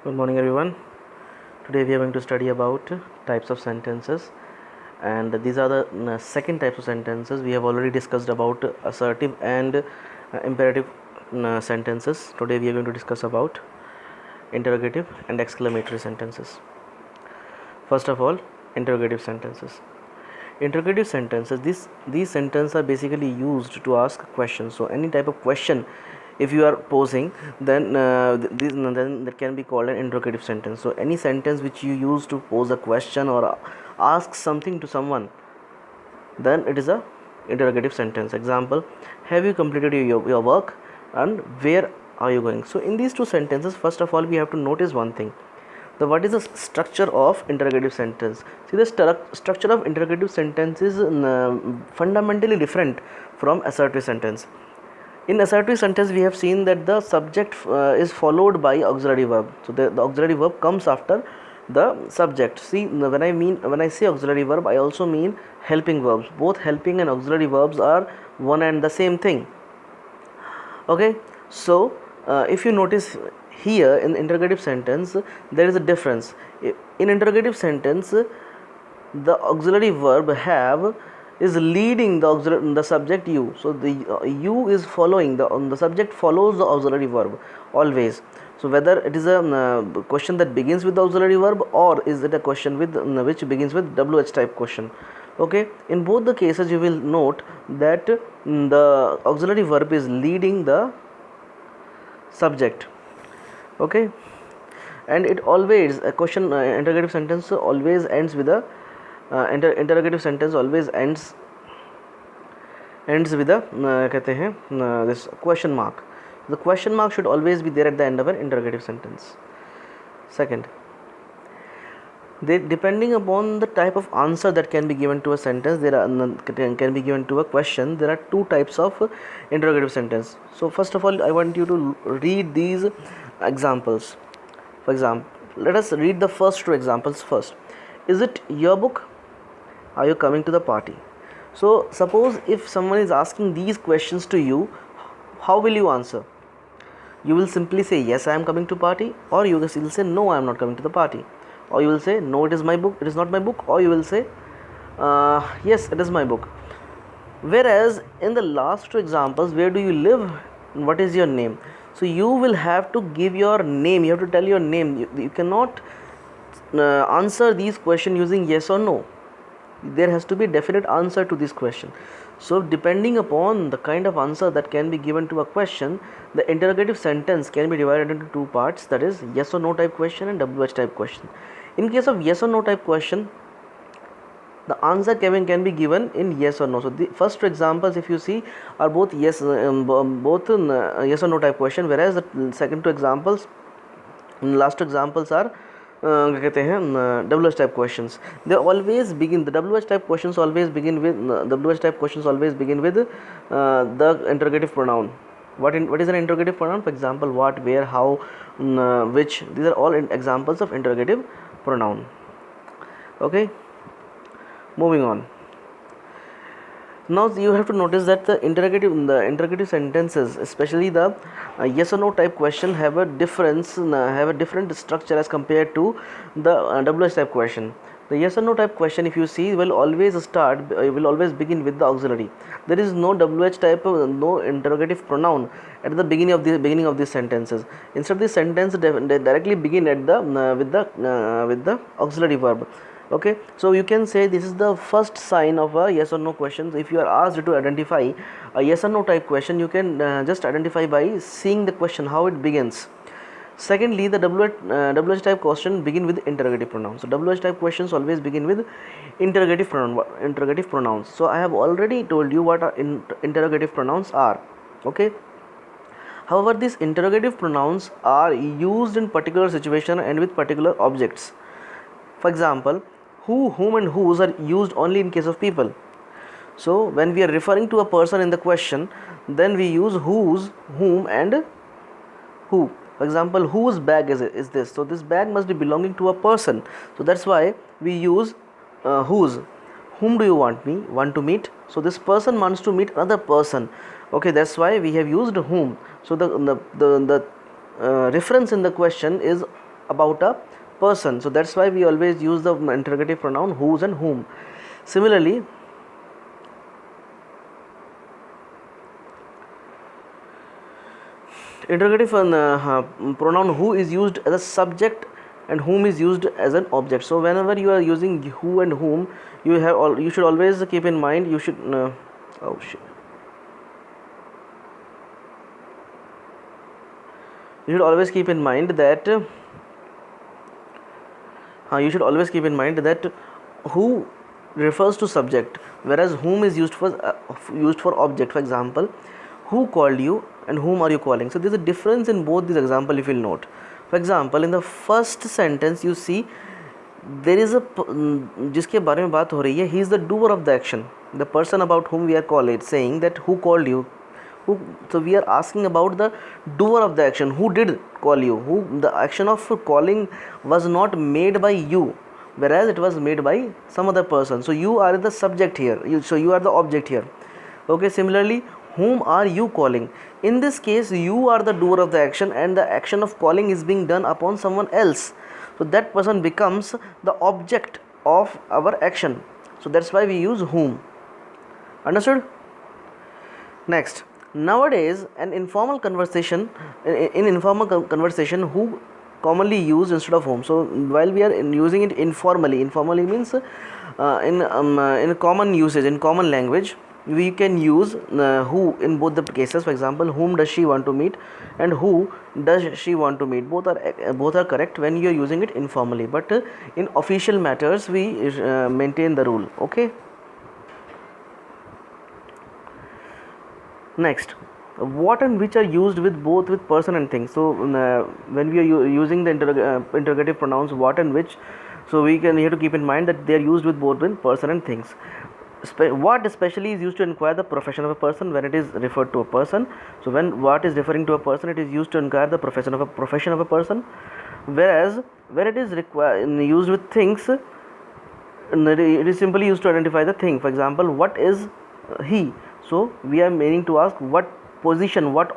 Good morning, everyone. Today we are going to study about types of sentences, and these are the second types of sentences. We have already discussed about assertive and imperative sentences. Today we are going to discuss about interrogative and exclamatory sentences. First of all, interrogative sentences. Interrogative sentences, these sentences are basically used to ask questions. So any type of question if you are posing, then then that can be called an interrogative sentence. So any sentence which you use to pose a question or ask something to someone, then it is a interrogative sentence. Example: have you completed your work, and where are you going? So in these two sentences, first of all we have to notice one thing: what is the structure of interrogative sentence. See, the structure of interrogative sentence is fundamentally different from assertive sentence. In assertive sentence we have seen that the subject is followed by auxiliary verb. So the auxiliary verb comes after the subject. See, when I say auxiliary verb, I also mean helping verbs. Both helping and auxiliary verbs are one and the same thing. Okay, so if you notice here in interrogative sentence, there is a difference. In interrogative sentence, the auxiliary verb have is leading the subject you. So the you is following the subject follows the auxiliary verb always. So whether it is a question that begins with the auxiliary verb, or is it a question with which begins with WH type question. Okay, in both the cases you will note that the auxiliary verb is leading the subject. Okay, and it always a question interrogative sentence always ends with a interrogative sentence always ends with a कहते हैं this question mark. The question mark should always be there at the end of an interrogative sentence. Second, depending upon the type of answer that can be given to a sentence, can be given to a question, there are two types of interrogative sentence. So first of all, I want you to read these examples. For example, let us read the first two examples first. Is it your book? Are you coming to the party? So suppose if someone is asking these questions to you, how will you answer? You will simply say yes, I am coming to party, or you will say no, I am not coming to the party, or you will say no, it is my book, it is not my book, or you will say yes, it is my book. Whereas in the last two examples, where do you live, what is your name? So you will have to give your name, you have to tell your name. You cannot answer these questions using yes or no. There has to be a definite answer to this question. So depending upon the kind of answer that can be given to a question, the interrogative sentence can be divided into two parts, that is yes or no type question and WH type question. In case of yes or no type question, the answer can be given in yes or no. So the first two examples, if you see, are both yes yes or no type question, whereas the second two examples, last two examples are कहते हैं WH type questions. They always begin, the WH type questions always begin with the interrogative pronoun. What is an interrogative pronoun? For example, what, where, how, which. These are all examples of interrogative pronoun. Okay, moving on. Now you have to notice that the interrogative sentences, especially the yes or no type question, have a different structure as compared to the WH type question. The yes or no type question, if you see, will always begin with the auxiliary. There is no WH type, no interrogative pronoun at the beginning of these sentences. Instead, the sentence they directly begin at the with the auxiliary verb. Okay, so you can say this is the first sign of a yes or no question. If you are asked to identify a yes or no type question, you can just identify by seeing the question, how it begins. Secondly, the WH type question begin with interrogative pronouns. So WH type questions always begin with interrogative pronouns. So I have already told you what interrogative pronouns are. Okay, however, these interrogative pronouns are used in particular situation and with particular objects. For example, who, whom and whose are used only in case of people. So when we are referring to a person in the question, then we use whose, whom and who. For example, whose bag is this? So this bag must be belonging to a person. So that's why we use whose. Whom do you want to meet? So this person wants to meet another person. Okay, that's why we have used whom. So the reference in the question is about a person. So that's why we always use the interrogative pronoun whose and whom. Similarly, interrogative pronoun who is used as a subject and whom is used as an object. So whenever you are using who and whom, you should always keep in mind, you should oh shit you should always keep in mind that who refers to subject, whereas whom is used for object. For example, who called you and whom are you calling? So there's a difference in both these example, if you'll note. For example, in the first sentence you see there is a जिसके बारे में बात हो रही है, he is the doer of the action, the person about whom we are calling, saying that who called you. So we are asking about the doer of the action, who did call you, who the action of calling was not made by you, whereas it was made by some other person. So you are the subject here, so you are the object here. Okay, similarly, whom are you calling? In this case, you are the doer of the action and the action of calling is being done upon someone else. So that person becomes the object of our action. So that's why we use whom. Understood? Next, nowadays in informal conversation, who commonly used instead of whom. So while we are using it informally means in common usage, in common language, we can use who in both the cases. For example, whom does she want to meet and who does she want to meet, both are correct when you are using it informally, but in official matters we maintain the rule. Okay. Next, what and which are used with both with person and things. So when we are using the interrogative pronouns what and which, so you have to keep in mind that they are used with both with person and things. What especially is used to inquire the profession of a person when it is referred to a person. So when what is referring to a person, it is used to inquire the profession of a person, whereas when it is used with things, it is simply used to identify the thing. For example, what is he? So we are meaning to ask what position, what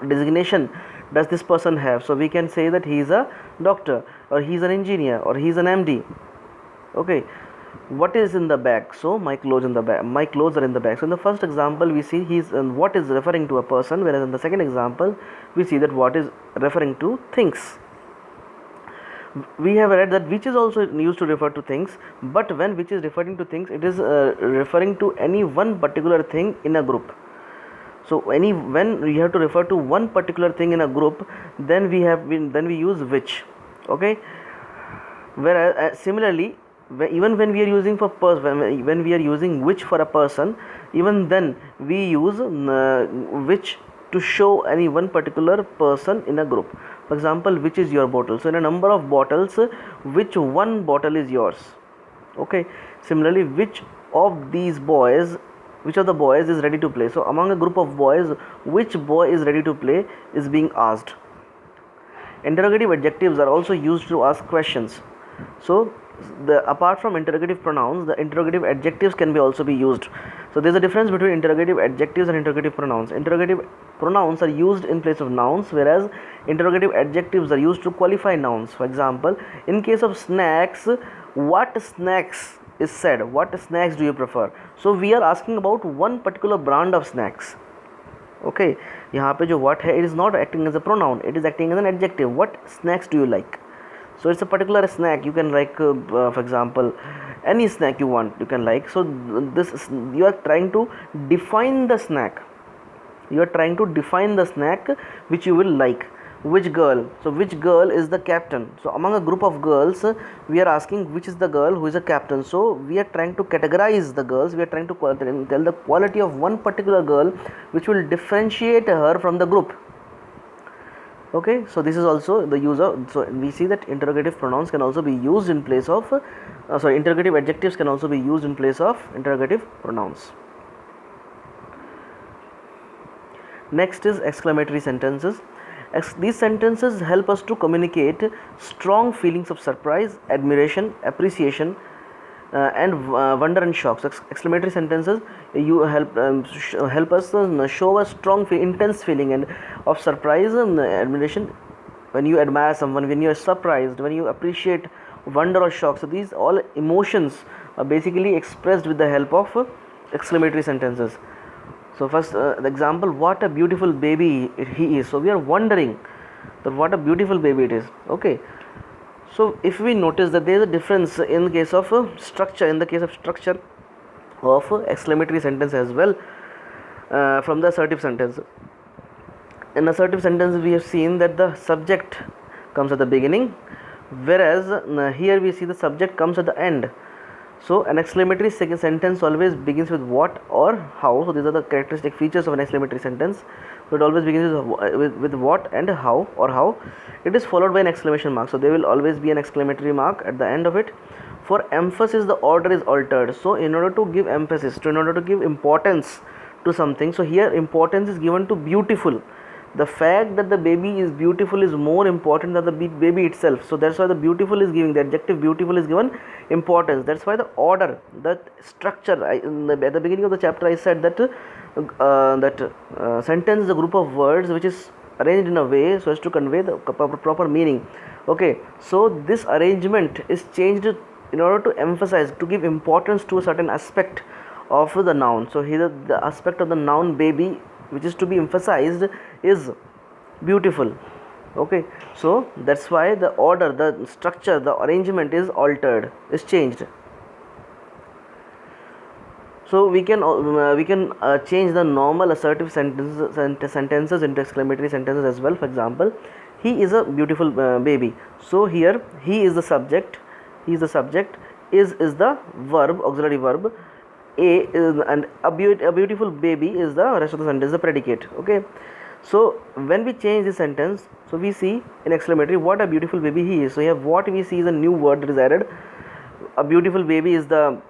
designation does this person have. So we can say that he is a doctor, or he is an engineer, or he is an MD. Okay. What is in the bag? So my clothes are in the bag. So in the first example we see what is referring to a person, whereas in the second example we see that what is referring to things. We have read that which is also used to refer to things, but when which is referring to things, it is referring to any one particular thing in a group. So when we have to refer to one particular thing in a group, then we use which. Okay. Whereas similarly, even when we are using for when we are using which for a person, even then we use which to show any one particular person in a group. For example, which is your bottle? So in a number of bottles, which one bottle is yours? Okay. Similarly, which of the boys is ready to play? So among a group of boys, which boy is ready to play is being asked. Interrogative adjectives are also used to ask questions. So apart from interrogative pronouns, the interrogative adjectives can also be used. So there is a difference between interrogative adjectives and interrogative pronouns. Interrogative pronouns are used in place of nouns, whereas interrogative adjectives are used to qualify nouns. For example, in case of snacks, what snacks is said, what snacks do you prefer? So we are asking about one particular brand of snacks. Okay, यहाँ पे जो what है, it is not acting as a pronoun, it is acting as an adjective. What snacks do you like? So it's a particular snack. You can like for example, any snack you want, you can like. So you are trying to define the snack. You are trying to define the snack which you will like. Which girl? So which girl is the captain? So among a group of girls, we are asking which is the girl who is a captain. So we are trying to categorize the girls. We are trying to tell the quality of one particular girl which will differentiate her from the group. Okay, so this is also the use of, so we see that interrogative pronouns can also be used in place of interrogative adjectives can also be used in place of interrogative pronouns. Next is exclamatory sentences. These sentences help us to communicate strong feelings of surprise, admiration, appreciation, and wonder and shock. So exclamatory sentences help us show a strong intense feeling and of surprise and admiration when you admire someone, when you are surprised, when you appreciate wonder or shock. So these all emotions are basically expressed with the help of exclamatory sentences. So first the example, what a beautiful baby he is. So we are wondering that what a beautiful baby it is. Okay, so if we notice that there is a difference in the case of structure, in the case of structure of exclamatory sentence as well, from the assertive sentence. In assertive sentence we have seen that the subject comes at the beginning, whereas here we see the subject comes at the end. So an exclamatory sentence always begins with what or how. So these are the characteristic features of an exclamatory sentence. So it always begins with what and how or how. It is followed by an exclamation mark. So there will always be an exclamatory mark at the end of it. For emphasis, the order is altered. So in order to give emphasis, in order to give importance to something, so here importance is given to beautiful. The fact that the baby is beautiful is more important than the baby itself. So that's why the beautiful is giving, the adjective beautiful is given importance. That's why the order, that structure, at the beginning of the chapter I said that sentence is a group of words which is arranged in a way so as to convey the proper meaning. Okay, so this arrangement is changed in order to emphasize, to give importance to a certain aspect of the noun. So here the aspect of the noun baby which is to be emphasized is beautiful. Okay, so that's why the order, the structure, the arrangement is altered, is changed. So we can change the normal assertive sentences into exclamatory sentences as well. For example, he is a beautiful baby. So here he is the subject, he is the subject, is the verb, auxiliary verb, a is, and a beautiful baby is the rest of the sentence, the predicate. Okay, so when we change the sentence, so we see in exclamatory what a beautiful baby he is. So here what we see is a new word that is added. A beautiful baby is the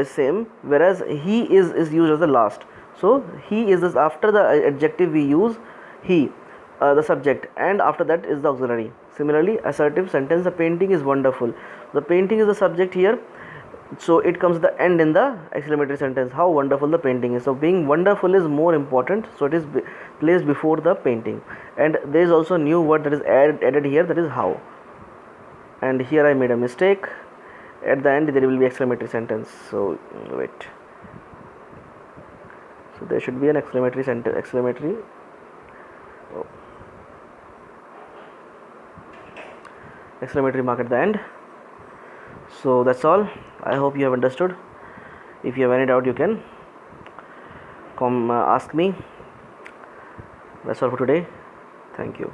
same, whereas he is used as the last. So he is this, after the adjective we use he, the subject, and after that is the auxiliary. Similarly, assertive sentence, the painting is wonderful. The painting is the subject here, so it comes at the end in the exclamatory sentence, how wonderful the painting is. So being wonderful is more important, so it is placed before the painting. And there is also a new word that is added here, that is how. And here I made a mistake, at the end there will be exclamatory sentence. So wait, so there should be an exclamatory sentence, exclamatory mark at the end. So that's all. I hope you have understood. If you have any doubt, you can come ask me. That's all for today. Thank you.